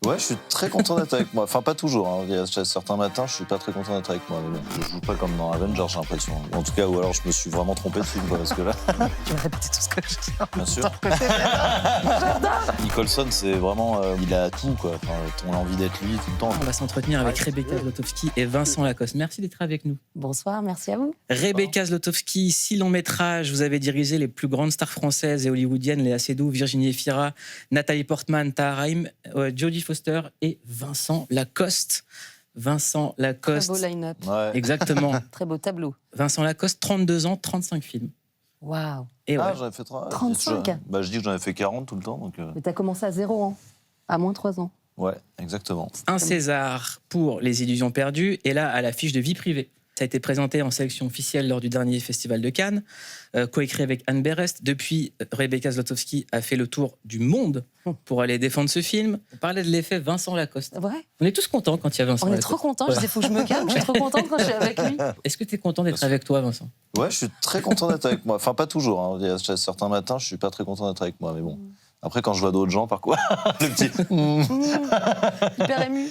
Ouais, je suis très content d'être avec moi. Enfin, pas toujours. Hein. Il y a certains matins, je suis pas très content d'être avec moi. Mais bon, je joue pas comme dans Avengers, j'ai l'impression. En tout cas, ou alors je me suis vraiment trompé de film, quoi, parce que là, Tu vas répéter tout ce que je dis. bien sûr. Nicholson, c'est vraiment, il a tout, quoi. Enfin, on a envie d'être lui tout le temps. On va s'entretenir avec Rebecca Zlotowski et Vincent Lacoste. Merci d'être avec nous. Bonsoir, merci à vous. Rebecca Zlotowski, 6 longs métrages. Vous avez dirigé les plus grandes stars françaises et hollywoodiennes, Léa Seydoux, Virginie Efira, Nathalie Portman, Tahar Rahim, Jodie Foster et Vincent Lacoste. Vincent Très Lacoste. beau line-up. Ouais. Exactement. Très beau tableau. Vincent Lacoste, 32 ans, 35 films. Waouh. Et ouais. Ah, j'en ai fait 35. Je dis que j'en ai fait 40 tout le temps, donc... Mais t'as commencé à 0 ans, à moins 3 ans. Ouais, exactement. Un César pour Les Illusions perdues et là à l'affiche de Vie privée. Ça a été présenté en sélection officielle lors du dernier festival de Cannes, coécrit avec Anne Berest. Depuis, Rebecca Zlotowski a fait le tour du monde pour aller défendre ce film. On parlait de l'effet Vincent Lacoste. C'est vrai. On est tous contents quand il y a Vincent On est Lacoste. trop contents. Je disais, faut que je me calme. Je suis trop contente quand je suis avec lui. Est-ce que tu es content d'être avec toi, Vincent? Ouais, je suis très content d'être avec moi. Enfin, pas toujours. Hein. Il y a certains matins, je suis pas très content d'être avec moi, mais bon. Après, quand je vois d'autres gens, par quoi le petit... Hyper ému.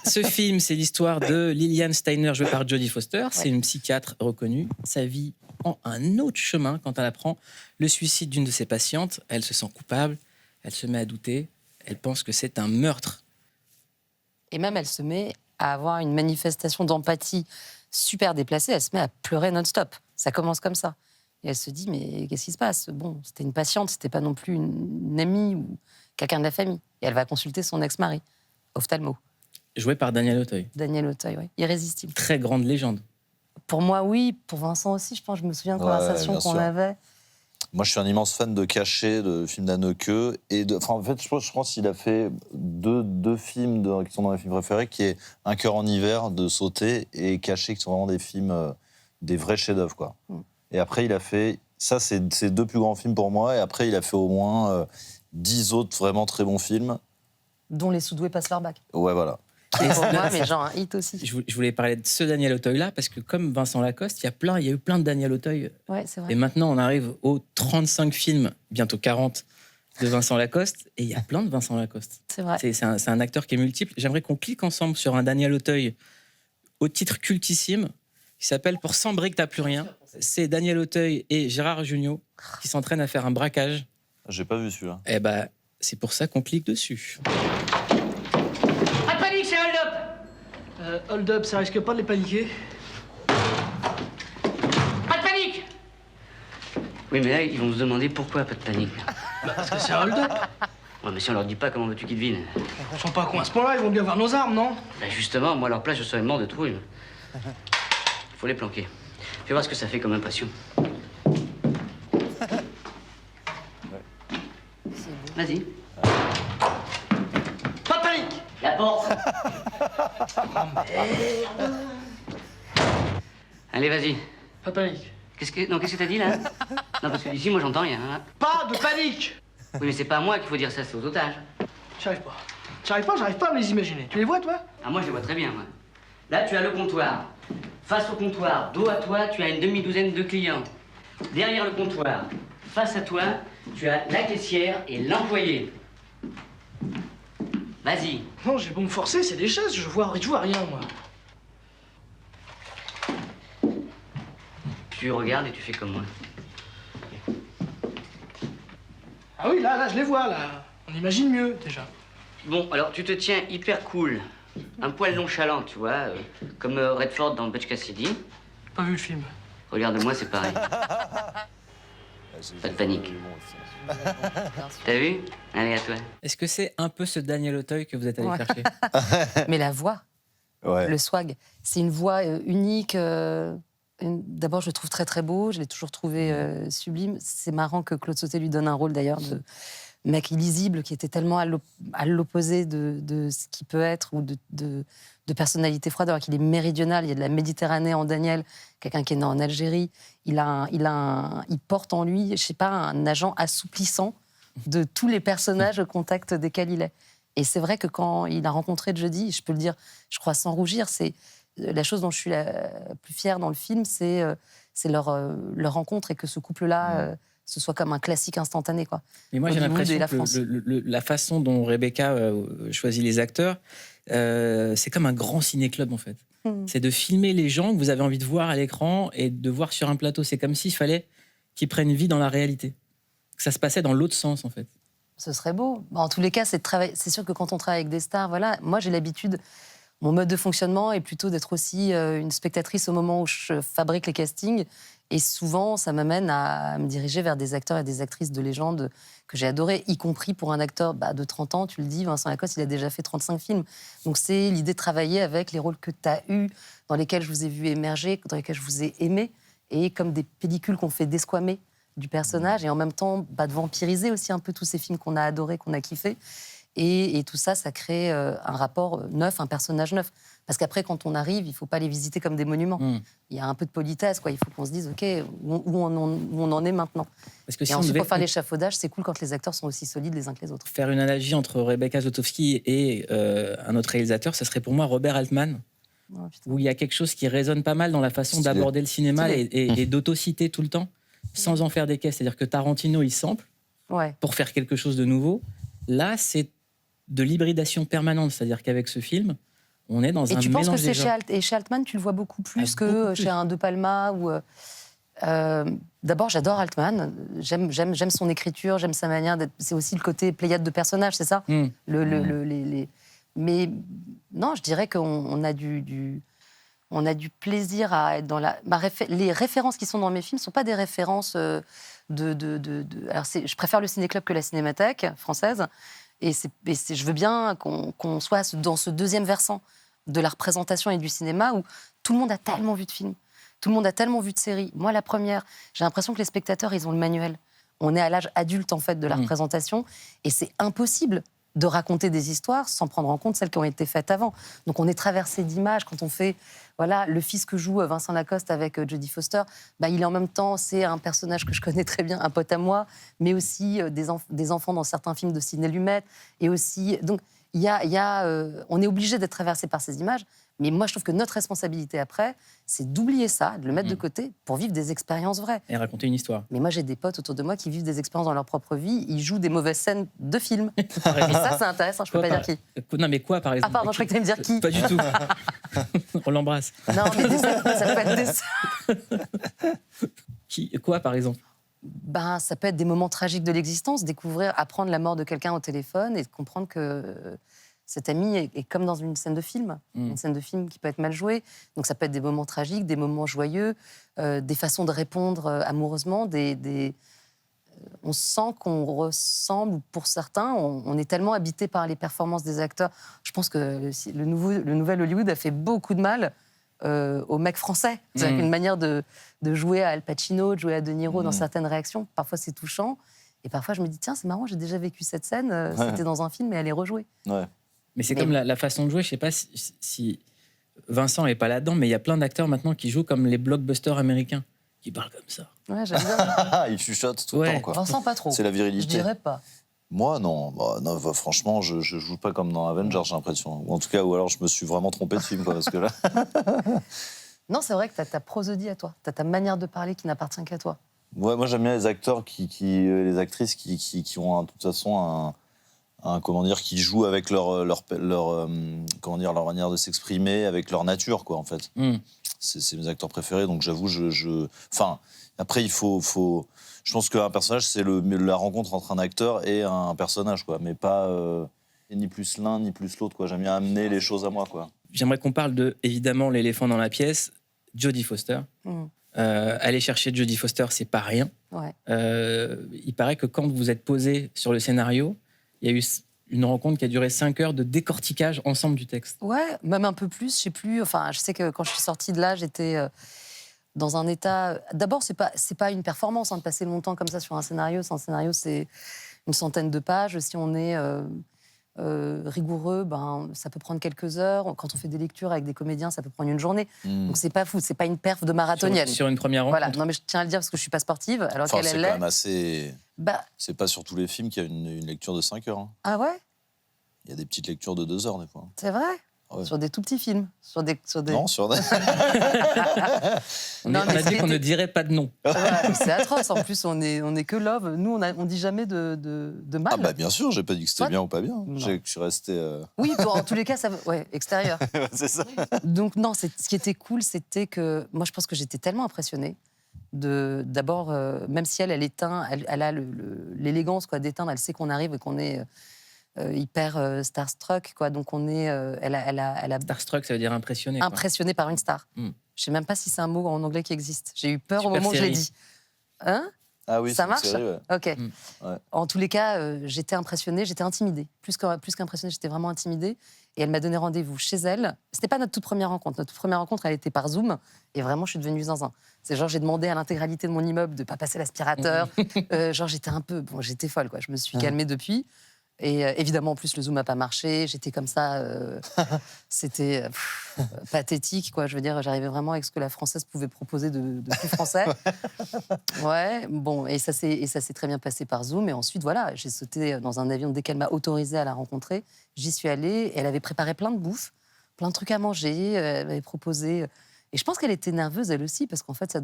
Ce film, c'est l'histoire de Lillian Steiner, jouée par Jodie Foster. C'est une psychiatre reconnue. Sa vie prend un autre chemin quand elle apprend le suicide d'une de ses patientes. Elle se sent coupable, elle se met à douter, elle pense que c'est un meurtre. Et même, elle se met à avoir une manifestation d'empathie super déplacée. Elle se met à pleurer non-stop. Ça commence comme ça. Et elle se dit, mais qu'est-ce qui se passe? Bon, c'était une patiente, c'était pas non plus une amie ou quelqu'un de la famille. Et elle va consulter son ex-mari, ophtalmo, Joué par Daniel Auteuil. Daniel Auteuil, ouais. Irrésistible. Très grande légende. Pour moi, oui. Pour Vincent aussi, je pense. Je me souviens de Ouais, conversations bien qu'on sûr. avait. Moi, je suis un immense fan de Caché, de films d'Anneke. En fait, je pense qu'il a fait deux films qui sont dans mes films préférés, qui est Un cœur en hiver, de Sauté, et Caché, qui sont vraiment des films, des vrais chefs-d'œuvre, quoi. Et après, il a fait... Ça, c'est ses deux plus grands films pour moi. Et après, il a fait au moins 10 autres vraiment très bons films. Dont les sous-doués passent leur bac. Ouais, voilà. Qui est pour moi, mais genre un hit aussi. Je voulais parler de ce Daniel Auteuil-là, parce que comme Vincent Lacoste, il y a eu plein de Daniel Auteuil. Ouais, c'est vrai. Et maintenant, on arrive aux 35 films, bientôt 40, de Vincent Lacoste. Et il y a plein de Vincent Lacoste. C'est vrai. C'est un acteur qui est multiple. J'aimerais qu'on clique ensemble sur un Daniel Auteuil au titre cultissime, qui s'appelle Pour 100 briques, t'as plus rien. C'est Daniel Auteuil et Gérard Jugnot qui s'entraînent à faire un braquage. J'ai pas vu celui-là. Eh ben, c'est pour ça qu'on clique dessus. Pas de panique, c'est hold-up. Hold-up, ça risque pas de les paniquer. Pas de panique. Oui, mais là, ils vont se demander pourquoi pas de panique. Parce que c'est un hold-up. Ouais, mais si on leur dit pas, comment veux-tu qu'ils devinent? Ils sont pas cons à ce point-là, ils vont bien voir nos armes, non? Bah justement, moi, à leur place, je serais mort de trouille. Faut les planquer. Fais voir ce que ça fait comme impression. Vas-y. Pas de panique. La porte. Allez, vas-y. Pas de panique. Qu'est-ce que t'as dit, là? Non, parce que d'ici, moi, j'entends rien. Hein. Pas de panique. Oui, mais c'est pas à moi qu'il faut dire ça, c'est aux otages. J'arrive pas. J'arrive pas à me les imaginer. Tu les vois, toi? Ah, moi, je les vois très bien, moi. Là, tu as le comptoir. Face au comptoir, dos à toi, tu as une demi-douzaine de clients. Derrière le comptoir, face à toi, tu as la caissière et l'employé. Vas-y. Non, j'ai beau me forcer, c'est des chaises, je vois rien, moi. Tu regardes et tu fais comme moi. Ah oui, là, je les vois, là. On imagine mieux, déjà. Bon, alors, tu te tiens hyper cool. Un poil nonchalant, tu vois, comme Redford dans Butch Cassidy. Pas vu le film. Regarde-moi, c'est pareil. Pas de panique. T'as vu? Allez, à toi. Est-ce que c'est un peu ce Daniel Auteuil que vous êtes allé Ouais. chercher? Mais la voix, Ouais. le swag, c'est une voix unique. D'abord, je le trouve très très beau. Je l'ai toujours trouvé sublime. C'est marrant que Claude Sauté lui donne un rôle d'ailleurs de mec illisible qui était tellement à l'opposé de ce qu'il peut être ou de personnalité froide, alors qu'il est méridional. Il y a de la Méditerranée en Daniel, quelqu'un qui est né en Algérie. Il porte en lui, je sais pas, un agent assouplissant de tous les personnages au contact desquels il est. Et c'est vrai que quand il a rencontré Jodie, je peux le dire, je crois sans rougir, c'est la chose dont je suis la plus fière dans le film, c'est leur rencontre et que ce couple-là ce soit comme un classique instantané, quoi. Mais moi, j'ai Hollywood et l'impression la que la façon dont Rebecca choisit les acteurs, c'est comme un grand ciné-club, en fait. C'est de filmer les gens que vous avez envie de voir à l'écran et de voir sur un plateau. C'est comme s'il fallait qu'ils prennent vie dans la réalité. Que ça se passait dans l'autre sens, en fait. Ce serait beau. En tous les cas, c'est sûr que quand on travaille avec des stars, voilà, moi j'ai l'habitude, mon mode de fonctionnement est plutôt d'être aussi une spectatrice au moment où je fabrique les castings. Et souvent, ça m'amène à me diriger vers des acteurs et des actrices de légende que j'ai adorés, y compris pour un acteur de 30 ans. Tu le dis, Vincent Lacoste, il a déjà fait 35 films. Donc c'est l'idée de travailler avec les rôles que tu as eus, dans lesquels je vous ai vu émerger, dans lesquels je vous ai aimé, et comme des pellicules qu'on fait desquamer du personnage, et en même temps de vampiriser aussi un peu tous ces films qu'on a adorés, qu'on a kiffés. Et tout ça, ça crée un rapport neuf, un personnage neuf. Parce qu'après, quand on arrive, il ne faut pas les visiter comme des monuments. Il y a un peu de politesse, quoi. Il faut qu'on se dise, OK, où on en est maintenant. Parce que et si ensuite, pour faire l'échafaudage, c'est cool quand les acteurs sont aussi solides les uns que les autres. Faire une analogie entre Rebecca Zlotowski et un autre réalisateur, ça serait pour moi Robert Altman, où il y a quelque chose qui résonne pas mal dans la façon d'aborder le cinéma et d'autociter tout le temps, sans en faire des caisses. C'est-à-dire que Tarantino, il sample pour faire quelque chose de nouveau. Là, c'est de l'hybridation permanente. C'est-à-dire qu'avec ce film, on est dans un mélange. Et tu penses que c'est chez Altman, tu le vois beaucoup plus que chez un De Palma ou... D'abord, j'adore Altman. J'aime son écriture, j'aime sa manière d'être. C'est aussi le côté pléiade de personnages, c'est ça Mais non, je dirais qu'on a on a du plaisir à être dans la. Les références qui sont dans mes films ne sont pas des références Alors, je préfère le ciné-club que la Cinémathèque française. Et je veux bien qu'on soit dans ce deuxième versant de la représentation et du cinéma où tout le monde a tellement vu de films, tout le monde a tellement vu de séries. Moi, la première, j'ai l'impression que les spectateurs, ils ont le manuel. On est à l'âge adulte, en fait, de la représentation. Et c'est impossible de raconter des histoires sans prendre en compte celles qui ont été faites avant. Donc, on est traversé d'images quand on fait... Voilà, le fils que joue Vincent Lacoste avec Jodie Foster, il est en même temps, c'est un personnage que je connais très bien, un pote à moi, mais aussi des enfants dans certains films de Sidney Lumet. Et aussi... Donc, on est obligé d'être traversé par ces images. Mais moi, je trouve que notre responsabilité après, c'est d'oublier ça, de le mettre de côté pour vivre des expériences vraies. Et raconter une histoire. Mais moi, j'ai des potes autour de moi qui vivent des expériences dans leur propre vie. Ils jouent des mauvaises scènes de films. Et ça, c'est intéressant. Je peux pas dire qui. Non, mais quoi, par exemple? Ah, pardon, je croyais que tu allais me dire qui. Pas du tout. On l'embrasse. Non, mais ça peut être des... Quoi, par exemple? Ça peut être des moments tragiques de l'existence. Apprendre la mort de quelqu'un au téléphone et de comprendre que... Cet ami est comme dans une scène de film, une scène de film qui peut être mal jouée. Donc ça peut être des moments tragiques, des moments joyeux, des façons de répondre amoureusement. On sent qu'on ressemble, pour certains, on est tellement habité par les performances des acteurs. Je pense que le nouvel Hollywood a fait beaucoup de mal aux mecs français. C'est-à-dire qu'une manière de jouer à Al Pacino, de jouer à De Niro dans certaines réactions, parfois c'est touchant. Et parfois je me dis, tiens, c'est marrant, j'ai déjà vécu cette scène, c'était dans un film et elle est rejouée. Ouais. Mais c'est comme la façon de jouer. Je ne sais pas si Vincent n'est pas là-dedans, mais il y a plein d'acteurs maintenant qui jouent comme les blockbusters américains, qui parlent comme ça. Ouais, j'aime bien. Il chuchote tout le temps, quoi. Vincent, pas trop. C'est la virilité. Je dirais pas. Moi, non. Franchement, je joue pas comme dans Avengers, j'ai l'impression. Ou en tout cas, ou alors je me suis vraiment trompé de film, quoi, parce que là... Non, c'est vrai que tu as ta prosodie à toi. Tu as ta manière de parler qui n'appartient qu'à toi. Ouais, moi, j'aime bien les acteurs, les actrices qui ont, de toute façon, qui jouent avec leur manière de s'exprimer, avec leur nature, quoi, en fait. C'est mes acteurs préférés, donc j'avoue, Enfin, après, je pense qu'un personnage, c'est la rencontre entre un acteur et un personnage, quoi, mais pas ni plus l'un ni plus l'autre, quoi. J'aime bien amener les choses à moi, quoi. J'aimerais qu'on parle de, évidemment, l'éléphant dans la pièce, Jodie Foster. Aller chercher Jodie Foster, c'est pas rien. Ouais. Il paraît que quand vous êtes posé sur le scénario, il y a eu une rencontre qui a duré 5 heures de décortiquage ensemble du texte. Ouais, même un peu plus, je sais plus. Enfin, je sais que quand je suis sortie de là, j'étais dans un état... D'abord, c'est pas une performance de passer longtemps comme ça sur un scénario. Un scénario, c'est une centaine de pages. Si on est rigoureux, ça peut prendre quelques heures. Quand on fait des lectures avec des comédiens, ça peut prendre une journée. Donc c'est pas fou, c'est pas une perf de marathonienne. Sur une première rencontre. Voilà. Non, mais je tiens à le dire parce que je suis pas sportive. Alors Enfin, qu'elle c'est l'est. quand même assez... C'est pas sur tous les films qu'il y a une lecture de 5 heures. Hein. Ah ouais? Il y a des petites lectures de 2 heures, des fois. C'est vrai? Ouais. Sur des tout petits films. Sur des... Non, sur des... Non, on mais a dit qu'on ne dirait pas de nom. Ouais, c'est atroce. En plus, on est que love. Nous, on dit jamais de mal. Ah bah bien sûr, j'ai pas dit que c'était Toi, bien ou pas bien. non. Je suis resté... Oui, bon, en tous les cas, ça... Ouais, extérieur. c'est ça. Donc non, ce qui était cool, c'était que... Moi, je pense que j'étais tellement impressionnée. D'abord, même si elle éteint, elle a l'élégance quoi, d'éteindre, elle sait qu'on arrive et qu'on est hyper starstruck. Quoi, donc on est... elle a Starstruck, ça veut dire impressionné. Quoi. impressionné par une star. Mm. Je sais même pas si c'est un mot en anglais qui existe. J'ai eu peur Super au moment où je l'ai série. dit. Hein? Ah oui, Ça c'est une marche série, ouais. Ok. Ouais. En tous les cas, j'étais impressionnée, j'étais intimidée. Plus qu'impressionnée, j'étais vraiment intimidée. Et elle m'a donné rendez-vous chez elle. C'était pas notre toute première rencontre. Notre toute première rencontre, elle était par Zoom. Et vraiment, je suis devenue zinzin. C'est genre, j'ai demandé à l'intégralité de mon immeuble de pas passer l'aspirateur. Genre, j'étais un peu... Bon, j'étais folle, quoi. Je me suis calmée depuis. Et évidemment, en plus, le Zoom n'a pas marché. J'étais comme ça. C'était pathétique, quoi. Je veux dire, j'arrivais vraiment avec ce que la française pouvait proposer de plus français. Ouais, bon, et ça s'est très bien passé par Zoom. Et ensuite, voilà, j'ai sauté dans un avion dès qu'elle m'a autorisée à la rencontrer. J'y suis allée. Et elle avait préparé plein de bouffe, plein de trucs à manger. Elle m'avait proposé. Et je pense qu'elle était nerveuse, elle aussi, parce qu'en fait,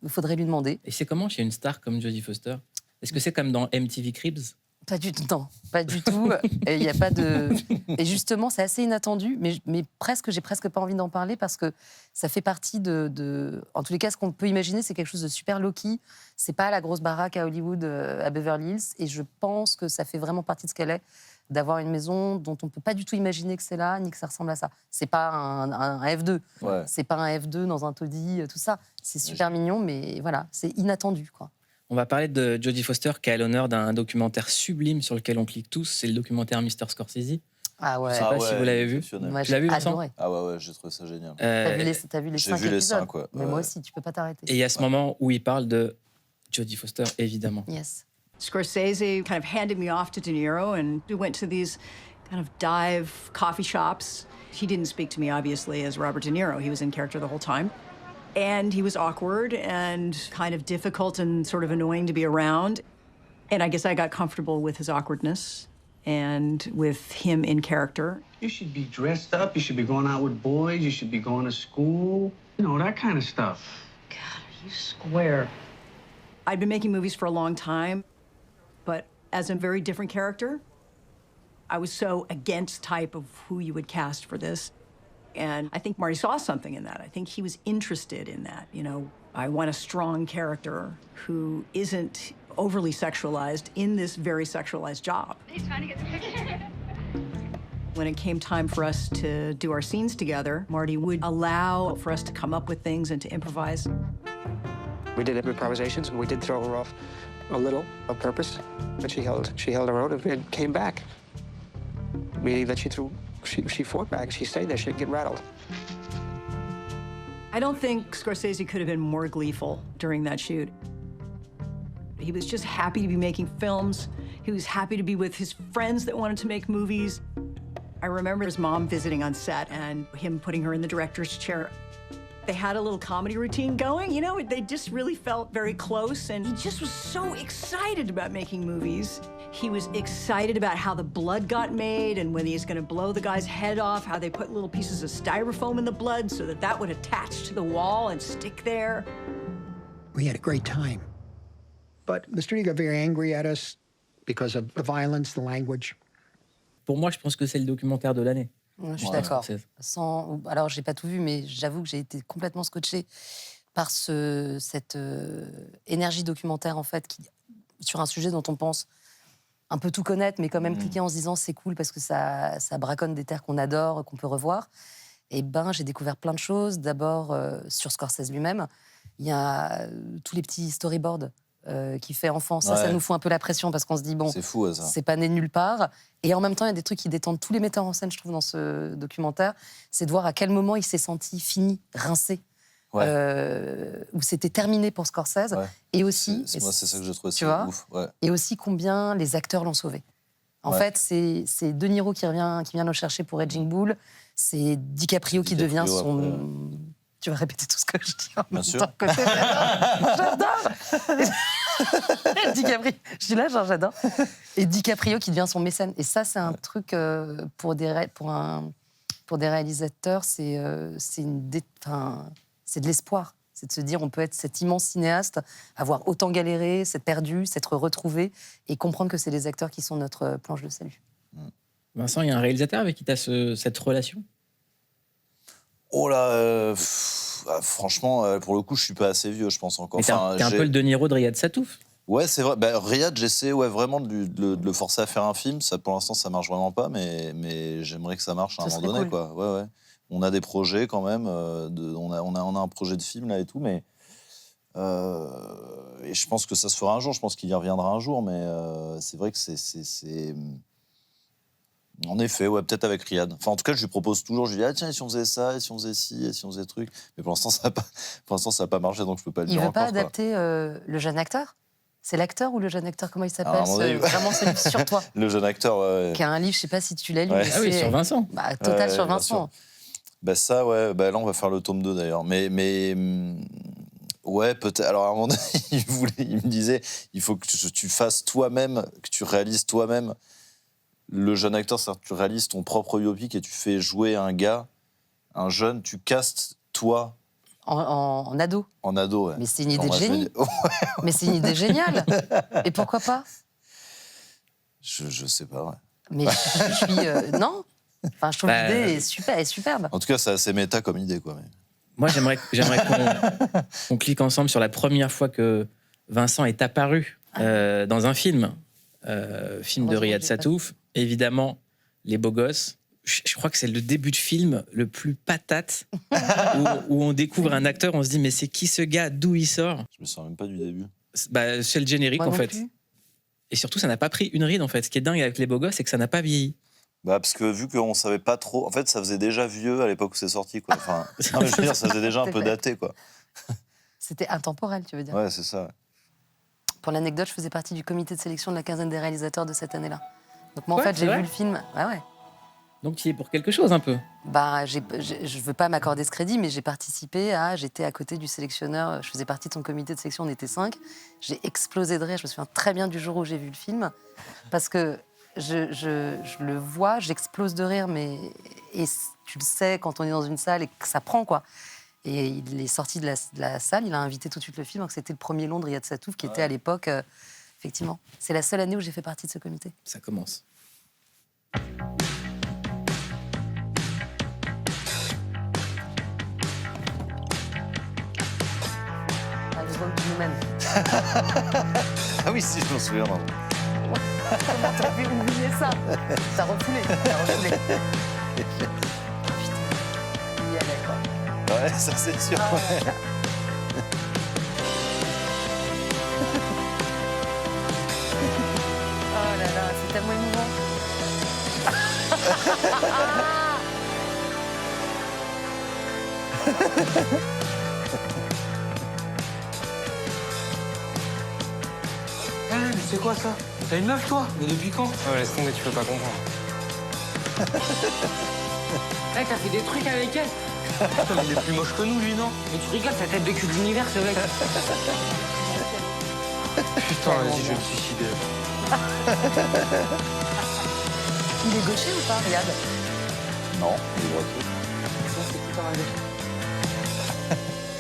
il faudrait lui demander. Et c'est comment chez une star comme Jodie Foster? Est-ce que c'est comme dans MTV Cribs? Pas du tout, non, pas du tout. Et il y a pas de. Et justement, c'est assez inattendu, mais presque, j'ai presque pas envie d'en parler parce que ça fait partie de. En tous les cas, ce qu'on peut imaginer, c'est quelque chose de super low-key. C'est pas la grosse baraque à Hollywood, à Beverly Hills, et je pense que ça fait vraiment partie de ce qu'elle est, d'avoir une maison dont on peut pas du tout imaginer que c'est là, ni que ça ressemble à ça. C'est pas un F2, Ouais. c'est pas un F2 dans un taudis, tout ça. C'est super mignon, mais voilà, c'est inattendu, quoi. On va parler de Jodie Foster qui a l'honneur d'un documentaire sublime sur lequel on clique tous. C'est le documentaire Mr. Scorsese. Ah ouais. Je sais pas si vous l'avez vu. exceptionnel. Moi, Tu l'as vu, j'ai Vincent adoré. Ah ouais, j'ai trouvé ça génial. T'as vu les j'ai 5 vu les épisodes 5, ouais. Mais moi aussi, tu peux pas t'arrêter. Et il y a ce moment où il parle de Jodie Foster, évidemment. Yes. Scorsese kind of handed me off to De Niro, and we went to these kind of dive coffee shops. He didn't speak to me, obviously, as Robert De Niro. He was in character the whole time. And he was awkward and kind of difficult and sort of annoying to be around. And I guess I got comfortable with his awkwardness and with him in character. You should be dressed up. You should be going out with boys. You should be going to school. You know, that kind of stuff. God, are you square? I'd been making movies for a long time, but as a very different character. I was so against type of who you would cast for this. And I think Marty saw something in that. I think he was interested in that. You know, I want a strong character who isn't overly sexualized in this very sexualized job. He's trying to get the picture. When it came time for us to do our scenes together, Marty would allow for us to come up with things and to improvise. We did improvisations, and we did throw her off a little on purpose, but she held her own and came back. Meaning that she fought back. She stayed there. She didn't get rattled. I don't think Scorsese could have been more gleeful during that shoot. He was just happy to be making films. He was happy to be with his friends that wanted to make movies. I remember his mom visiting on set and him putting her in the director's chair. They had a little comedy routine going, you know, they just really felt very close, and he just was so excited about making movies. He was excited about how the blood got made and when he's gonna blow the guy's head off, how they put little pieces of styrofoam in the blood so that that would attach to the wall and stick there. We had a great time. But the studio got very angry at us because of the violence, the language. Pour moi, je pense que c'est le documentaire de l'année. Je suis Ouais, d'accord. Scorsese. Alors, j'ai pas tout vu, mais j'avoue que j'ai été complètement scotchée par cette énergie documentaire, en fait, sur un sujet dont on pense un peu tout connaître, mais quand même cliquer en se disant c'est cool parce que ça braconne des terres qu'on adore, qu'on peut revoir. Et j'ai découvert plein de choses. D'abord, sur Scorsese lui-même, il y a tous les petits storyboards qu'il fait enfant. Ça Ouais. nous fout un peu la pression parce qu'on se dit, bon, C'est fou, ça. c'est pas né nulle part. Et en même temps, il y a des trucs qui détendent tous les metteurs en scène, je trouve, dans ce documentaire. C'est de voir à quel moment il s'est senti fini, rincé, Ouais. où c'était terminé pour Scorsese. Ouais. Et aussi, Moi, c'est ça que je trouve tu vois, ouf. Ouais. et aussi combien les acteurs l'ont sauvé. En fait, c'est De Niro qui vient le chercher pour Raging Bull. C'est DiCaprio qui devient DiCaprio, son... après. Tu vas répéter tout ce que je dis en Bien même sûr. temps que j'adore. DiCaprio. Je dis là, genre, j'adore. Et DiCaprio qui devient son mécène. Et ça, c'est un truc pour pour des réalisateurs, c'est de l'espoir. C'est de se dire on peut être cet immense cinéaste, avoir autant galéré, s'être perdu, s'être retrouvé et comprendre que c'est les acteurs qui sont notre planche de salut. Vincent, il y a un réalisateur avec qui tu as cette relation? Oh là, franchement, pour le coup, je suis pas assez vieux, je pense encore. Mais t'es un peu le De Niro de Riyad Satouf. Ouais, c'est vrai. Riyad, j'essaie vraiment de le forcer à faire un film. Ça, pour l'instant, ça marche vraiment pas, mais j'aimerais que ça marche à un moment donné, cool. quoi. Ouais. On a des projets quand même. On a un projet de film là et tout, mais et je pense que ça se fera un jour. Je pense qu'il y reviendra un jour, mais c'est vrai que c'est en effet, ouais, peut-être avec Riyad. Enfin, en tout cas, je lui propose toujours. Je lui dis tiens, et si on faisait ça, et si on faisait ci, et si on faisait truc. Mais pour l'instant, ça n'a pas marché, donc je peux pas le dire. Il veut encore, pas quoi. adapter le jeune acteur? C'est l'acteur ou le jeune acteur? Comment il s'appelle? Ah, à mon avis, Vraiment celui sur toi. Le jeune acteur, ouais. Qui a un livre, je sais pas si tu l'as lu. Ouais. mais Ah oui, c'est- sur Vincent. Total sur bien Vincent. sûr. Ça, ouais. Là, on va faire le tome 2 d'ailleurs. Mais ouais, peut-être. Alors, à un moment donné, il me disait il faut que tu fasses toi-même, que tu réalises toi-même le jeune acteur. C'est-à-dire que tu réalises ton propre biopic et tu fais jouer un gars, un jeune, tu castes toi En ado. en ado. Ouais. Mais c'est une idée de Moi, je me génie. dis, oh, Mais c'est une idée géniale. Et pourquoi pas? je sais pas, ouais. Mais je suis... non. Enfin, je trouve Bah, l'idée est superbe. En tout cas, c'est assez méta comme idée, quoi. Mais... Moi, j'aimerais qu'on clique ensemble sur la première fois que Vincent est apparu dans un film. Film de Heureusement Riyad que j'ai pas Satouf. Évidemment, Les Beaux Gosses. Je crois que c'est le début de film le plus patate où on découvre un acteur, on se dit mais c'est qui ce gars, d'où il sort? Je me souviens même pas du début. C'est le générique Moi en non fait. plus. Et surtout, ça n'a pas pris une ride en fait. Ce qui est dingue avec Les Beaux Gosses, c'est que ça n'a pas vieilli. Parce que vu qu'on savait pas trop, en fait, ça faisait déjà vieux à l'époque où c'est sorti, quoi. Enfin, non, mais je veux dire, ça faisait déjà un C'est peu vrai. daté, quoi. C'était intemporel, tu veux dire. Ouais, c'est ça. Ouais. Pour l'anecdote, je faisais partie du comité de sélection de la quinzaine des réalisateurs de cette année-là. Donc moi, en Ouais, fait, c'est j'ai vrai vu le film. Ouais. Donc tu y es pour quelque chose un peu. Je veux pas m'accorder ce crédit, mais j'ai participé à... J'étais à côté du sélectionneur. Je faisais partie de son comité de sélection, on était 5. J'ai explosé de rire. Je me souviens très bien du jour où j'ai vu le film. Parce que je le vois, j'explose de rire, mais... Et tu le sais quand on est dans une salle et que ça prend, quoi. Et il est sorti de la salle, il a invité tout de suite le film, donc c'était le premier long de Riyad Satouf, qui était à l'époque... effectivement. C'est la seule année où j'ai fait partie de ce comité. Ça commence. Ah, le rôle du nous-mêmes. Ah oui, si, je m'en souviens. Non. Comment t'as pu oublier ça? T'as refoulé. Putain, il y allait, quoi. Ouais, ça c'est sûr. Ah ouais. Oh là là, c'est tellement émouvant. Mais c'est quoi ça? T'as une meuf toi? Mais depuis quand? Ouais, laisse tomber, tu peux pas comprendre. T'as fait des trucs avec elle? Putain, mais il est plus moche que nous lui, non? Mais tu rigoles, sa tête de cul de l'univers ce mec. Putain, vas-y, je vais me suicider. Il est gaucher ou pas, Riyad? Non, il est droitier. C'est plutôt un gaucher.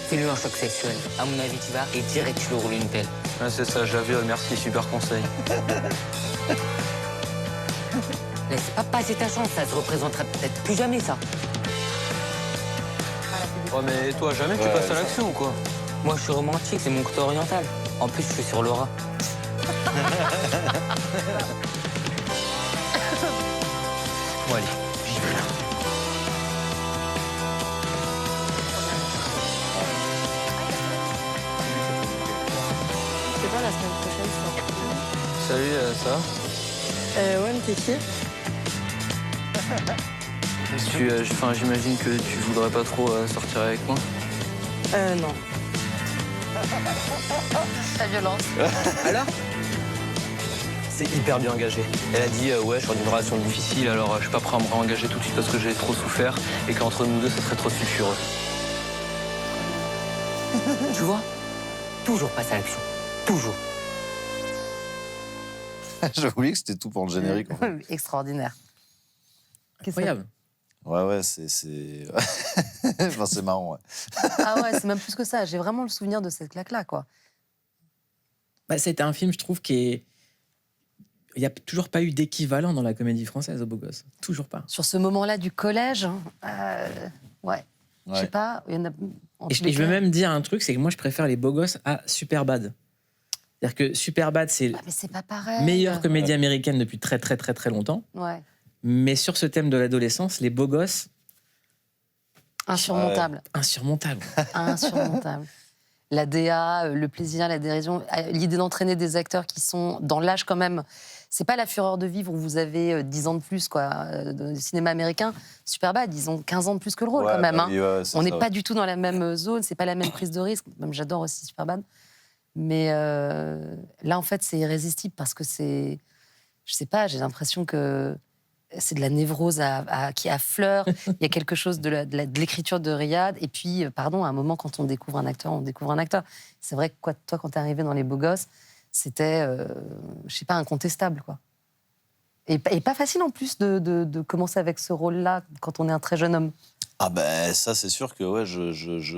Fais-lui un choc sexuel. À mon avis, tu vas et direct tu le roules une pelle. Ouais, c'est ça, j'avais, merci, super conseil. Laisse pas passer ta chance, ça se représentera peut-être plus jamais ça. Oh, mais toi, jamais tu Ouais, passes à ça. l'action ou quoi? Moi je suis romantique, c'est mon côté oriental. En plus, je suis sur Laura. Bon, allez, j'y vais là. C'est pas la semaine prochaine, ça. Salut, ça va? Ouais, mais t'es qui? J'imagine que tu voudrais pas trop sortir avec moi. Non. La violence. Alors? C'est hyper bien engagé. Elle a dit ouais, je suis dans une relation difficile, alors je suis pas prêt à me réengager tout de suite parce que j'ai trop souffert et qu'entre nous deux, ça serait trop sulfureux. Tu vois? Toujours passe à l'action. Toujours. J'avais oublié que c'était tout pour le générique. En fait. Extraordinaire. Qu'est-ce que Incroyable. Ouais, c'est... enfin, c'est marrant, ouais. Ah ouais, c'est même plus que ça. J'ai vraiment le souvenir de cette claque-là, quoi. Bah, c'était un film, je trouve, il n'y a toujours pas eu d'équivalent dans la comédie française, au Beau Gosse. Toujours pas. Sur ce moment-là du collège, ouais. Je sais pas, il y en a... Et je veux même dire un truc, c'est que moi, je préfère les Beaux Gosses à Superbad. C'est-à-dire que Superbad, c'est mais c'est pas pareil. meilleure comédie américaine depuis très, très, très, très longtemps. Ouais. Mais sur ce thème de l'adolescence, les Beaux Gosses... Insurmontable. Insurmontable. Insurmontable. La DA, le plaisir, la dérision, l'idée d'entraîner des acteurs qui sont dans l'âge quand même. C'est pas La Fureur de vivre où vous avez 10 ans de plus, quoi, de cinéma américain. Superbad, ils ont 15 ans de plus que le rôle, quand même. Bah, oui, ouais, on n'est pas du tout dans la même zone, c'est pas la même prise de risque. Même j'adore aussi Superbad. Mais là, en fait, c'est irrésistible parce que c'est... Je sais pas, j'ai l'impression que c'est de la névrose qui affleure. Il y a quelque chose de l'écriture de Riyad. Et puis, pardon, à un moment, quand on découvre un acteur, on découvre un acteur. C'est vrai que toi, quand t'es arrivé dans Les Beaux Gosses, c'était, je sais pas, incontestable, quoi. Et pas facile, en plus, de commencer avec ce rôle-là quand on est un très jeune homme. Ah ben ça, c'est sûr que ouais,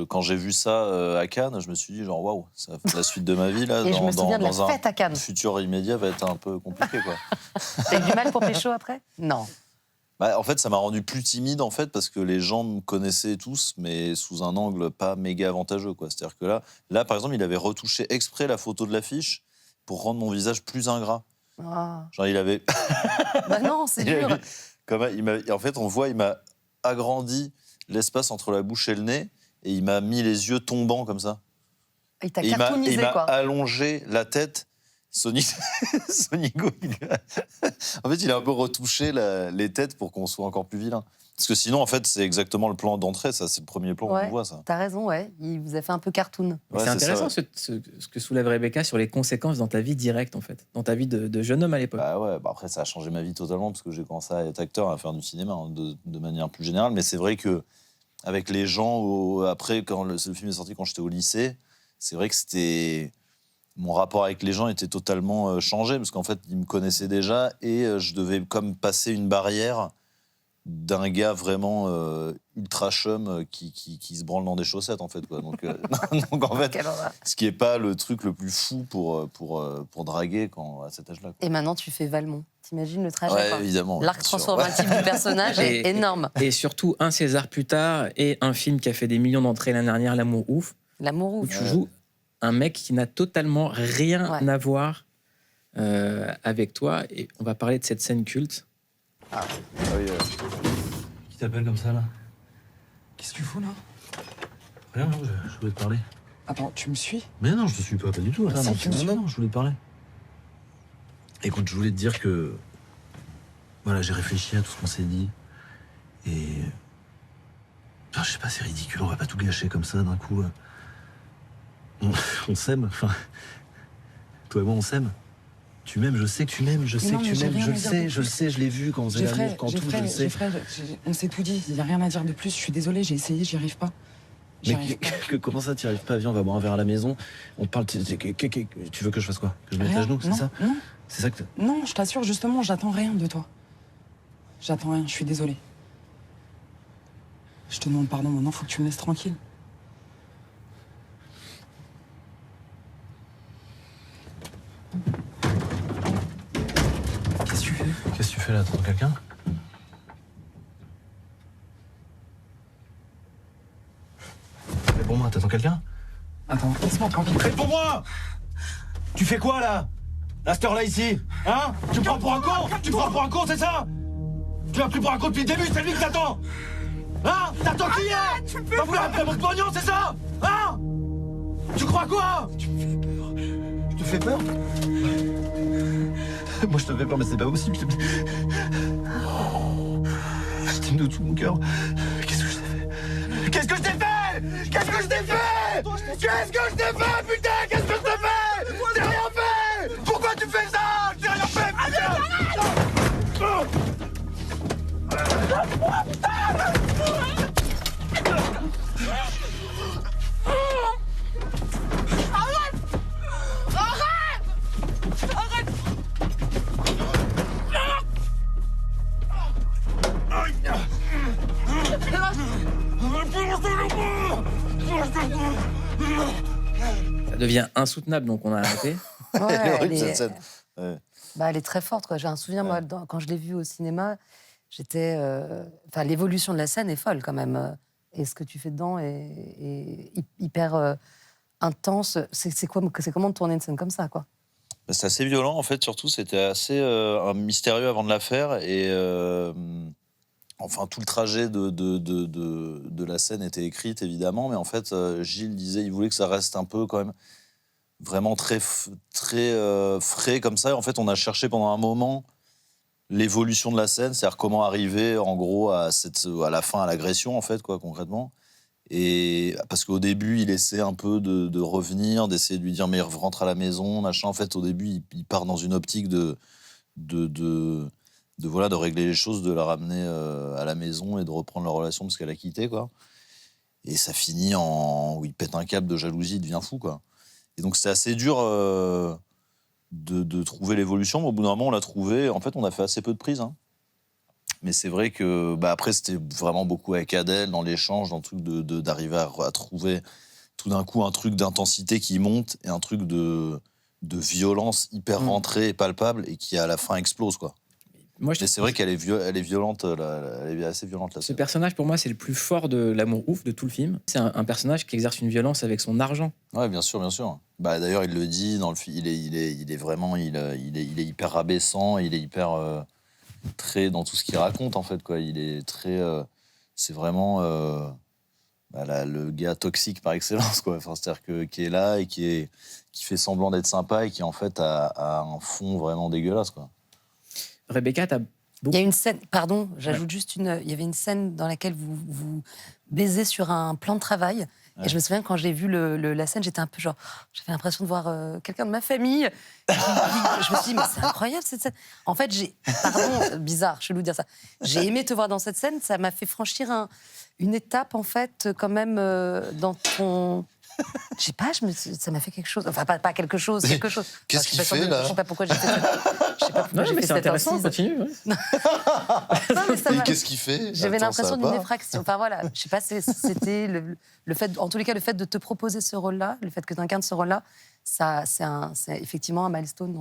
quand j'ai vu ça à Cannes, je me suis dit genre waouh, la suite de ma vie là, Et je me souviens de la fête à Cannes. Un futur immédiat va être un peu compliqué, quoi. T'as eu du mal pour pécho après ? Non. Bah, en fait, ça m'a rendu plus timide, en fait, parce que les gens me connaissaient tous, mais sous un angle pas méga avantageux, quoi. C'est-à-dire que là, par exemple, il avait retouché exprès la photo de l'affiche pour rendre mon visage plus ingrat. Oh. Genre, il avait... Bah non, c'est dur. En fait, on voit, il m'a agrandi l'espace entre la bouche et le nez, et il m'a mis les yeux tombants, comme ça. Il t'a cartoonisé, il m'a quoi. allongé la tête. Sonigo, en fait, il a un peu retouché les têtes pour qu'on soit encore plus vilain. Parce que sinon, en fait, c'est exactement le plan d'entrée, ça, c'est le premier plan qu'on voit, ça. T'as raison, ouais. Il vous a fait un peu cartoon. Ouais, c'est intéressant ça, ce que soulève Rebecca sur les conséquences dans ta vie directe, en fait. Dans ta vie de jeune homme à l'époque. Bah ouais, après, ça a changé ma vie totalement, parce que j'ai commencé à être acteur, à faire du cinéma, hein, de manière plus générale. Mais c'est vrai que avec les gens, après, quand le film est sorti quand j'étais au lycée, c'est vrai que c'était... Mon rapport avec les gens était totalement changé, parce qu'en fait, ils me connaissaient déjà, et je devais comme passer une barrière d'un gars vraiment ultra chum qui se branle dans des chaussettes, en fait, quoi. Donc en fait, ce qui n'est pas le truc le plus fou pour draguer à cet âge-là, quoi. Et maintenant, tu fais Valmont. T'imagines le trajet, ouais, quoi. Évidemment. L'arc transformatif du personnage est énorme. Et surtout, un César plus tard, et un film qui a fait des millions d'entrées l'année dernière, L'Amour ouf. L'Amour ouf. Où tu joues un mec qui n'a totalement rien à voir avec toi. Et on va parler de cette scène culte. Ah oui. Qui t'appelle comme ça, là? Qu'est-ce que tu fous, là? Rien, non, je voulais te parler. Attends, tu me suis? Mais non, je te suis pas du tout. Attends, non, je voulais te parler. Écoute, je voulais te dire que... Voilà, j'ai réfléchi à tout ce qu'on s'est dit. Et... Enfin, je sais pas, c'est ridicule, on va pas tout gâcher comme ça, d'un coup. On s'aime, enfin... Toi et moi, on s'aime. Tu m'aimes, je sais que tu m'aimes, je sais que tu m'aimes, je le sais, je l'ai vu quand vous avez l'amour, quand tout, je le sais. On s'est tout dit, il n'y a rien à dire de plus, je suis désolée, j'ai essayé, j'y arrive pas. Mais comment ça, t'y arrives pas? Viens, on va boire un verre à la maison, on parle... Tu veux que je fasse quoi? Que je mette à genoux, c'est ça? Non. C'est ça que... Non, je t'assure, justement, j'attends rien de toi. J'attends rien, je suis désolée. Je te demande pardon, maintenant, faut que tu me laisses tranquille. Qu'est-ce que tu fais? Qu'est-ce que tu fais là? T'attends quelqu'un? Réponds-moi, t'attends quelqu'un? Attends, laisse-moi tranquille. Réponds-moi! Tu fais quoi là? À cette heure-là ici? Hein? Tu me prends pour un con? Tu me prends pour un con, c'est ça? Tu m'as pris pour un con depuis le début, c'est lui que t'attends! Hein? T'attends qui est? T'as voulu rappeler mon pognon, c'est ça? Hein? Tu crois quoi? Tu me fais peur. Je te fais peur? Moi je te fais peur, mais c'est pas possible. Je t'aime de tout mon cœur. Qu'est-ce que je t'ai fait? Qu'est-ce que je t'ai fait? Qu'est-ce que je t'ai fait? Qu'est-ce que je t'ai fait, putain? Qu'est-ce que je t'ai fait? J'ai rien fait! Pourquoi tu fais ça? J'ai rien fait, Ça devient insoutenable, donc on a arrêté. Ouais, Elle est horrible, elle cette est- scène. Ouais. Bah, elle est très forte, quoi. J'ai un souvenir, moi, quand je l'ai vue au cinéma, j'étais... Enfin, l'évolution de la scène est folle, quand même. Et ce que tu fais dedans est hyper intense. C'est comment de tourner une scène comme ça, quoi. Bah, c'est assez violent, en fait, surtout. C'était assez mystérieux avant de la faire. Et enfin, tout le trajet de la scène était écrite, évidemment. Mais en fait, Gilles disait il voulait que ça reste un peu, quand même, vraiment très frais comme ça. Et en fait, on a cherché pendant un moment l'évolution de la scène, c'est-à-dire comment arriver, en gros, à la fin, à l'agression, en fait, quoi, concrètement. Et parce qu'au début, il essaie un peu de revenir, d'essayer de lui dire mais rentre à la maison, machin. En fait, au début, il part dans une optique de régler les choses, de la ramener à la maison et de reprendre leur relation parce qu'elle a quitté, quoi. Et ça finit où il pète un câble de jalousie, il devient fou, quoi. Et donc, c'était assez dur de trouver l'évolution. Mais au bout d'un moment, on l'a trouvé. En fait, on a fait assez peu de prises, hein. Mais c'est vrai que après, c'était vraiment beaucoup avec Adèle, dans l'échange, dans le truc d'arriver à trouver tout d'un coup un truc d'intensité qui monte et un truc de violence hyper rentrée et palpable et qui, à la fin, explose, quoi. Moi, mais c'est vrai qu'elle est violente, elle est assez violente, là. Ce personnage, pour moi, c'est le plus fort de l'amour ouf de tout le film. C'est un personnage qui exerce une violence avec son argent. Ouais, bien sûr, bien sûr. Bah, d'ailleurs, il le dit dans le film, il est vraiment, il est hyper rabaissant, il est hyper très dans tout ce qu'il raconte, en fait, quoi. Il est très, c'est vraiment le gars toxique par excellence, quoi. Enfin, c'est-à-dire qui est là et qui fait semblant d'être sympa et qui en fait a un fond vraiment dégueulasse, quoi. Rebecca, t'as beaucoup... Il y a une scène, pardon, j'ajoute juste il y avait une scène dans laquelle vous baisez sur un plan de travail. Ouais. Et je me souviens, quand j'ai vu la scène, j'étais un peu genre... J'avais l'impression de voir quelqu'un de ma famille. Je me suis dit, mais c'est incroyable cette scène. En fait, pardon, bizarre, chelou de dire ça. J'ai aimé te voir dans cette scène. Ça m'a fait franchir une étape, en fait, quand même, dans ton... Je sais pas, ça m'a fait quelque chose. Enfin, pas quelque chose, quelque chose. Qu'est-ce qu'il fait, là ? Je sais pas pourquoi j'ai fait ça. Je sais pas pourquoi j'ai mais fait c'est cette intéressant, incise. continue. Ouais. Non, mais ça et qu'est-ce qu'il fait ? J'avais Attends, l'impression ça va d'une pas effraction. Enfin voilà, je sais pas, c'était le fait, en tous les cas, le fait de te proposer ce rôle-là, le fait que tu incarnes ce rôle-là, c'est effectivement un milestone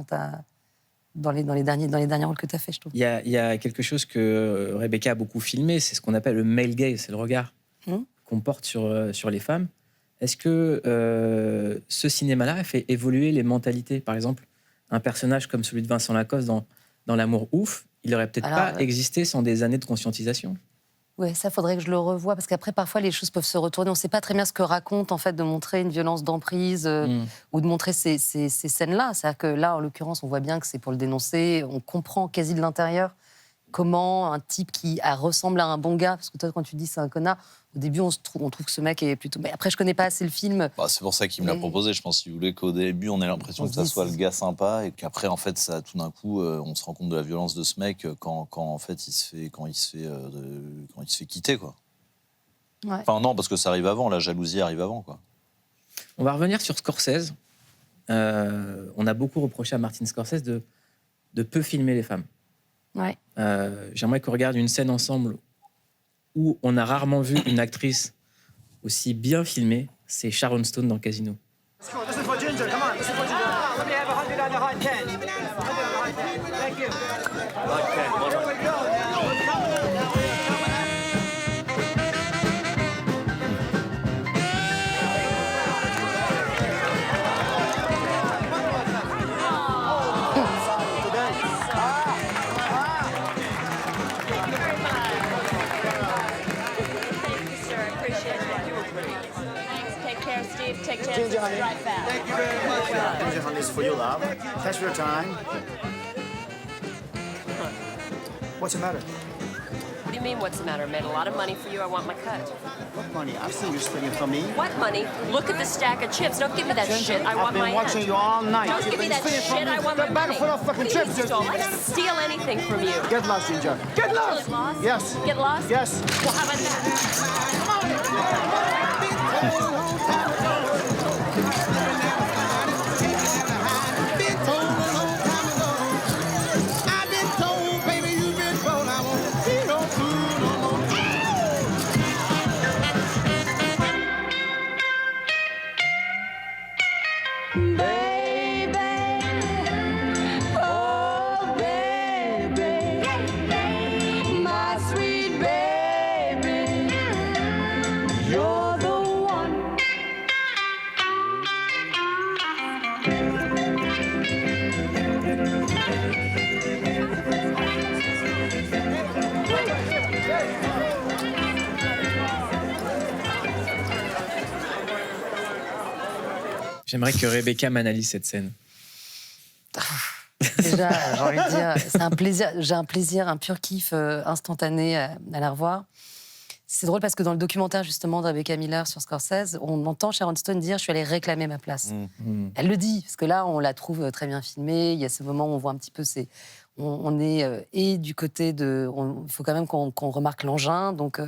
dans les derniers rôles que tu as fait, je trouve. Il y a quelque chose que Rebecca a beaucoup filmé, c'est ce qu'on appelle le male gaze, c'est le regard qu'on porte sur les femmes. Est-ce que ce cinéma-là a fait évoluer les mentalités ? Par exemple, un personnage comme celui de Vincent Lacoste dans L'amour ouf, il n'aurait peut-être pas existé sans des années de conscientisation. Oui, ça, faudrait que je le revoie, parce qu'après, parfois, les choses peuvent se retourner. On ne sait pas très bien ce que raconte, en fait, de montrer une violence d'emprise ou de montrer ces scènes-là. C'est-à-dire que là, en l'occurrence, on voit bien que c'est pour le dénoncer. On comprend quasi de l'intérieur comment un type qui ressemble à un bon gars, parce que toi, quand tu dis c'est un connard, au début, on trouve que ce mec est plutôt... Mais après, je connais pas assez le film. C'est pour ça qu'il me l'a proposé. Je pense qu'il voulait qu'au début, on ait l'impression que ça soit le gars sympa et qu'après, en fait, ça, tout d'un coup, on se rend compte de la violence de ce mec quand en fait, il se fait quitter, quoi. Ouais. Enfin, non, parce que ça arrive avant. La jalousie arrive avant, quoi. On va revenir sur Scorsese. On a beaucoup reproché à Martin Scorsese de peu filmer les femmes. Ouais. J'aimerais qu'on regarde une scène ensemble où on a rarement vu une actrice aussi bien filmée, c'est Sharon Stone dans Casino. This is for Ginger, come on. This is for Ginger. Let me have 100 on the hot 10. 100 on the hot 10. Thank you. Hot 10. Here we go. Take chances, drive fast. Thank you very much. Ginger, honey, this is for you, love. Thanks for your time. What's the matter? What do you mean, what's the matter? I made a lot of money for you. I want my cut. What money? I've seen you spending for me. What money? Look at the stack of chips. Don't give me that shit. I want my I've been watching you all night. Don't give me that shit. I want my Get money. back for those fucking chips, Ginger. Don't let us steal anything from you. Get lost, Ginger. Get lost. Get lost? Yes. Get lost? Yes. Well, how about that? J'aimerais que Rebecca m'analyse cette scène. Déjà, j'ai envie de dire, c'est un plaisir, un pur kiff instantané à la revoir. C'est drôle parce que dans le documentaire justement de Rebecca Miller sur Scorsese, on entend Sharon Stone dire « je suis allée réclamer ma place ». Elle le dit, parce que là, on la trouve très bien filmée. Il y a ce moment où on voit un petit peu... On est et du côté de... Il faut quand même qu'on remarque l'engin. Donc,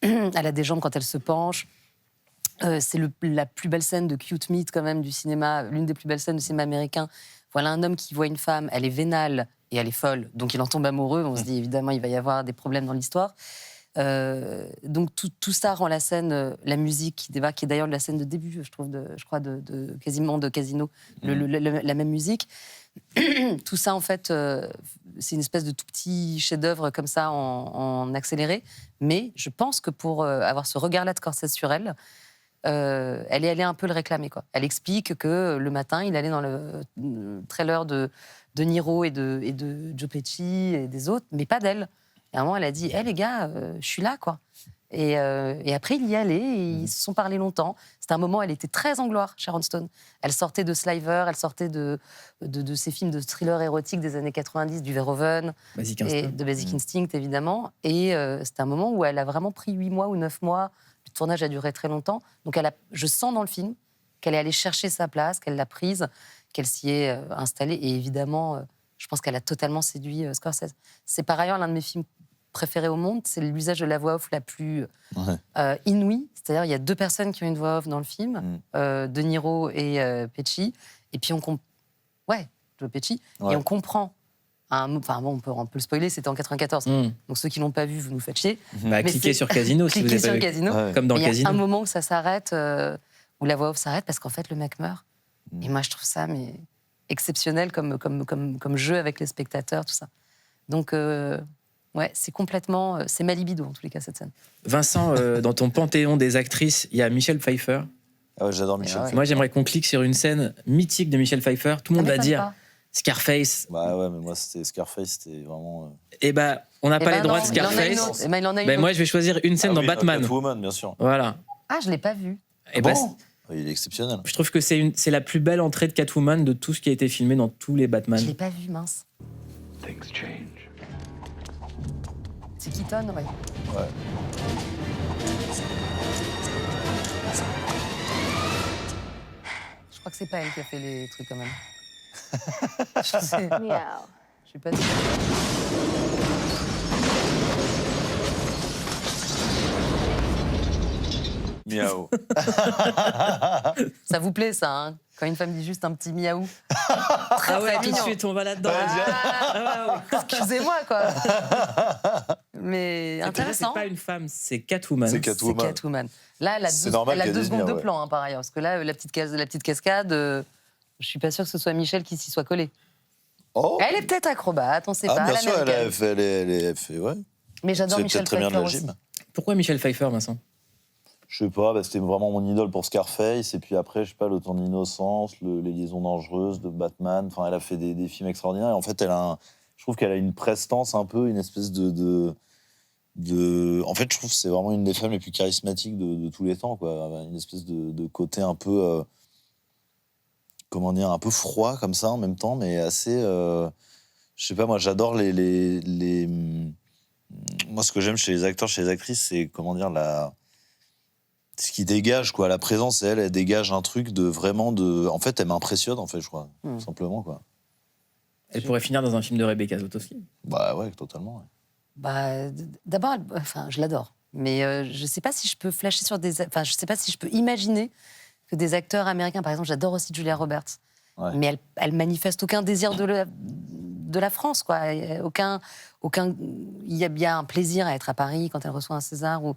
elle a des jambes quand elle se penche. C'est la plus belle scène de cute meat quand même du cinéma, l'une des plus belles scènes du cinéma américain. Voilà un homme qui voit une femme, elle est vénale et elle est folle, donc il en tombe amoureux. On se dit évidemment il va y avoir des problèmes dans l'histoire. Donc tout ça rend la scène, la musique qui débarque, qui est d'ailleurs de la scène de début, je trouve, quasiment de Casino, la même musique. Tout ça en fait, c'est une espèce de tout petit chef-d'œuvre comme ça en accéléré. Mais je pense que pour avoir ce regard-là de Scorsese sur elle, elle est allée un peu le réclamer, quoi. Elle explique que le matin, il allait dans le trailer de Niro et de Joe Pesci et des autres, mais pas d'elle. Et à un moment, elle a dit « les gars, je suis là, quoi ». Et après, il y allait et ils se sont parlé longtemps. C'était un moment, elle était très en gloire, Sharon Stone. Elle sortait de Sliver, elle sortait de ces films de thriller érotique des années 90, du Verhoeven, et de Basic Instinct, évidemment. Et c'était un moment où elle a vraiment pris 8 mois ou 9 mois. Le tournage a duré très longtemps. Donc je sens dans le film qu'elle est allée chercher sa place, qu'elle l'a prise, qu'elle s'y est installée. Et évidemment, je pense qu'elle a totalement séduit Scorsese. C'est par ailleurs l'un de mes films préférés au monde. C'est l'usage de la voix off la plus inouïe. C'est-à-dire il y a 2 personnes qui ont une voix off dans le film, De Niro et Pesci. Et puis Joe Pesci. Et on comprend. Enfin bon, on peut le spoiler, c'était en 94. Donc ceux qui l'ont pas vu, vous nous faites chier. Cliquez sur Casino si vous avez pas vu. Casino. Comme dans Casino. Il y a un moment où ça s'arrête, où la voix off s'arrête parce qu'en fait le mec meurt. Et moi je trouve ça exceptionnel comme jeu avec les spectateurs, tout ça. Donc c'est complètement, c'est ma libido en tous les cas cette scène. Vincent, dans ton panthéon des actrices, il y a Michelle Pfeiffer. Ah ouais, j'adore Michelle Pfeiffer. Moi j'aimerais qu'on clique sur une scène mythique de Michelle Pfeiffer. Tout le monde va dire Scarface. Bah ouais, mais moi Scarface, c'était vraiment. On n'a pas les droits de Scarface. Il en a une moi je vais choisir une scène dans Batman. Catwoman, bien sûr. Voilà. Ah, je l'ai pas vu. Il est exceptionnel. Je trouve que c'est la plus belle entrée de Catwoman de tout ce qui a été filmé dans tous les Batman. Je l'ai pas vu, mince. C'est Keaton, ouais. Je crois que c'est pas elle qui a fait les trucs quand même. Je suis pas sûre. Miaou. Ça vous plaît, ça, hein, quand une femme dit juste un petit miaou. Très tout de suite, on va là-dedans. Excusez-moi, quoi. Mais intéressant. C'est pas une femme, c'est Catwoman. C'est Catwoman. Là, elle a 2 secondes de plan, par ailleurs. Parce que là, la petite cascade, je suis pas sûre que ce soit Michel qui s'y soit collé. Elle est peut-être acrobate, on sait pas. Bien sûr, elle a fait, ouais. Mais j'adore Michelle Pfeiffer aussi. Pourquoi Michelle Pfeiffer, Vincent ? Je sais pas, c'était vraiment mon idole pour Scarface. Et puis après, je sais pas, Le Temps d'innocence, Les liaisons dangereuses de Batman. Enfin, elle a fait des films extraordinaires. Et en fait, je trouve qu'elle a une prestance un peu, une espèce de... En fait, je trouve que c'est vraiment une des femmes les plus charismatiques de tous les temps, quoi. Une espèce de côté un peu... comment dire, un peu froid comme ça en même temps, mais assez... je sais pas, moi, j'adore Moi, ce que j'aime chez les acteurs, chez les actrices, c'est, comment dire, ce qui dégage, quoi. La présence, elle dégage un truc de vraiment de... En fait, elle m'impressionne, en fait, je crois, tout simplement, quoi. Elle pourrait finir dans un film de Rebecca Zlotowski. Bah ouais, totalement, ouais. Bah, d'abord, je l'adore. Mais je sais pas si je peux flasher sur des... Enfin, je sais pas si je peux imaginer que des acteurs américains, par exemple, j'adore aussi Julia Roberts, mais elle manifeste aucun désir de la France, quoi. Il y a un plaisir à être à Paris quand elle reçoit un César ou...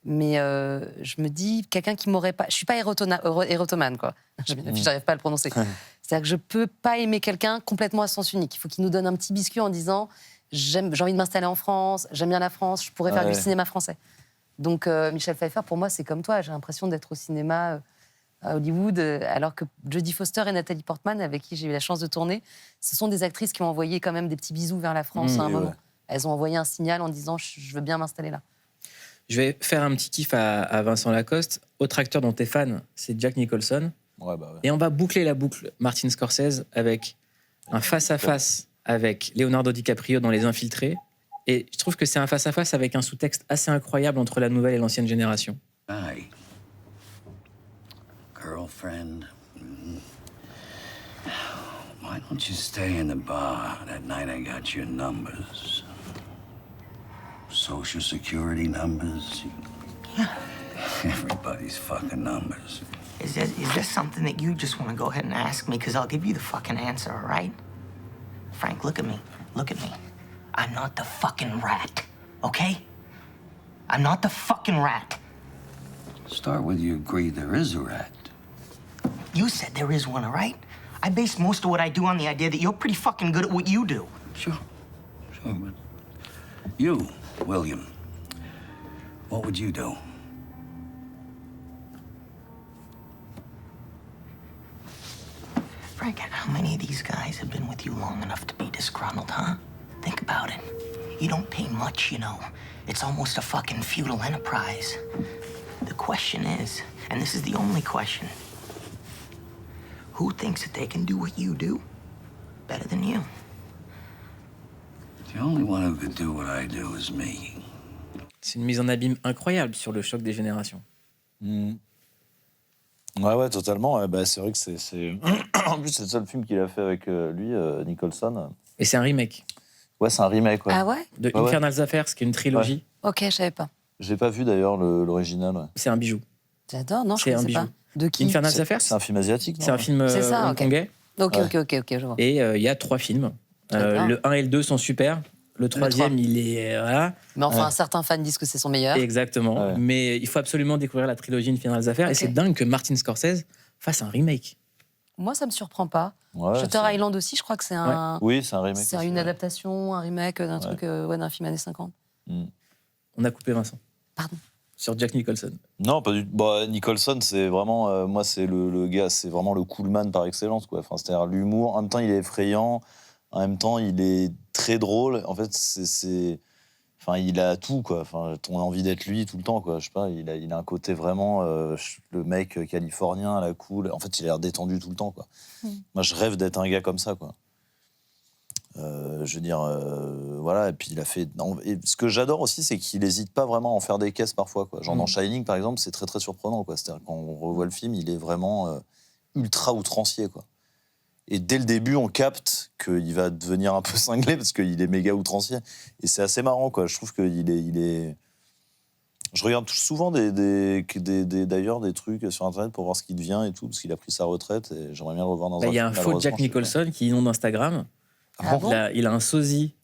Mais je me dis, quelqu'un qui m'aurait pas... Je suis pas érotomane, quoi. J'arrive pas à le prononcer. C'est-à-dire que je peux pas aimer quelqu'un complètement à sens unique. Il faut qu'il nous donne un petit biscuit en disant j'ai envie de m'installer en France, j'aime bien la France, je pourrais faire du cinéma français. Donc Michelle Pfeiffer, pour moi, c'est comme toi. J'ai l'impression d'être au cinéma à Hollywood, alors que Jodie Foster et Nathalie Portman, avec qui j'ai eu la chance de tourner, ce sont des actrices qui ont envoyé quand même des petits bisous vers la France à un moment. Elles ont envoyé un signal en disant je veux bien m'installer là. Je vais faire un petit kiff à Vincent Lacoste. Autre acteur dont tu es fan, c'est Jack Nicholson. Ouais, bah ouais. Et on va boucler la boucle Martin Scorsese avec un face-à-face avec Leonardo DiCaprio dans Les Infiltrés. Et je trouve que c'est un face-à-face avec un sous-texte assez incroyable entre la nouvelle et l'ancienne génération. Hi. Girlfriend. Why don't you stay in the bar? That night I got your numbers. Social security numbers. Everybody's fucking numbers. Is there something that you just want to go ahead and ask me? Because I'll give you the fucking answer, all right? Frank, look at me. Look at me. I'm not the fucking rat, okay? I'm not the fucking rat. Start with you agree there is a rat. You said there is one, all right? I base most of what I do on the idea that you're pretty fucking good at what you do. Sure, but you, William, what would you do? Frank, how many of these guys have been with you long enough to be disgruntled, huh? Think about it. You don't pay much, you know. It's almost a fucking feudal enterprise. The question is, and this is the only question, who thinks that they can do what you do better than you? The only one who could do what I do is me. C'est une mise en abîme incroyable sur le choc des générations. Ouais, totalement. Ouais, bah, c'est vrai que c'est... En plus, c'est le seul film qu'il a fait avec lui, Nicholson. Et c'est un remake. Ouais, c'est un remake. Ouais. Ah ouais? De Infernal Affairs, qui est une trilogie. Ok, je savais pas. J'ai pas vu d'ailleurs l'original. Ouais. C'est un bijou. J'adore, non, je C'est un connaissais bijou. pas. De qui? Infernal Affairs. C'est un film asiatique, non? C'est un film C'est ça, ok. hongkongais. Ok, Ouais. ok, je vois. Et il y a 3 films. D'accord. Le 1 et le 2 sont super. Le 3e, il est... Voilà. Mais enfin, Ouais. certains fans disent que c'est son meilleur. Exactement. Ouais. Mais il faut absolument découvrir la trilogie Infernal Affairs. Et Ok. c'est dingue que Martin Scorsese fasse un remake. Moi, ça me surprend pas. Ouais, Shutter c'est- Island aussi, je crois que c'est un... Oui, c'est un remake. C'est aussi, une ouais. adaptation, un remake d'un Ouais. truc, d'un film années 50. On a coupé Vincent. Pardon. Sur Jack Nicholson. Non, pas du tout. Bah, Nicholson, c'est vraiment... moi, c'est le gars, c'est vraiment le coolman par excellence, quoi. Enfin, c'est-à-dire l'humour. En même temps, il est effrayant. En même temps, il est très drôle. En fait, Enfin, il a tout, quoi. Enfin, on a envie d'être lui tout le temps, quoi. Je sais pas, il a un côté vraiment... le mec californien, à la cool. En fait, il a l'air détendu tout le temps, quoi. Moi, je rêve d'être un gars comme ça, quoi. Je veux dire, voilà. Et puis, il a fait... Et ce que j'adore aussi, c'est qu'il n'hésite pas vraiment à en faire des caisses, parfois, quoi. Genre, dans Shining, par exemple, c'est très, très surprenant, quoi. C'est-à-dire, quand on revoit le film, il est vraiment ultra outrancier, quoi. Et dès le début, on capte qu'il va devenir un peu cinglé parce qu'il est méga outrancier. Et c'est assez marrant, quoi. Je trouve qu'il est... Je regarde souvent d'ailleurs des trucs sur Internet pour voir ce qu'il devient et tout, parce qu'il a pris sa retraite et j'aimerais bien le revoir dans un Il y a un film, faux Jack malheureusement, je sais Nicholson qui inonde Instagram. Ah bon Il a un sosie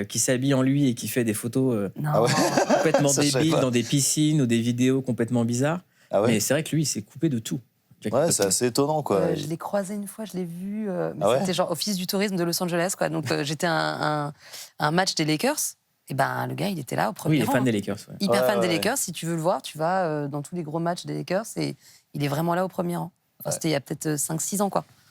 qui s'habille en lui et qui fait des photos Ah ouais complètement Ça, je savais débiles pas. dans des piscines ou des vidéos complètement bizarres. Ah ouais Mais c'est vrai que lui, il s'est coupé de tout. Jack Ouais, Nicholson. c'est assez étonnant, quoi. Je l'ai croisé une fois, je l'ai vu. Mais Ah ouais c'était genre Office du tourisme de Los Angeles, quoi. Donc j'étais à un match des Lakers. Et ben le gars, il était là au premier Oui, il est rang. fan des Lakers. Ouais. Hyper Ouais, fan des ouais. Lakers. Si tu veux le voir, tu vas dans tous les gros matchs des Lakers et il est vraiment là au premier rang. Enfin, c'était il y a peut-être 5-6 ans, quoi.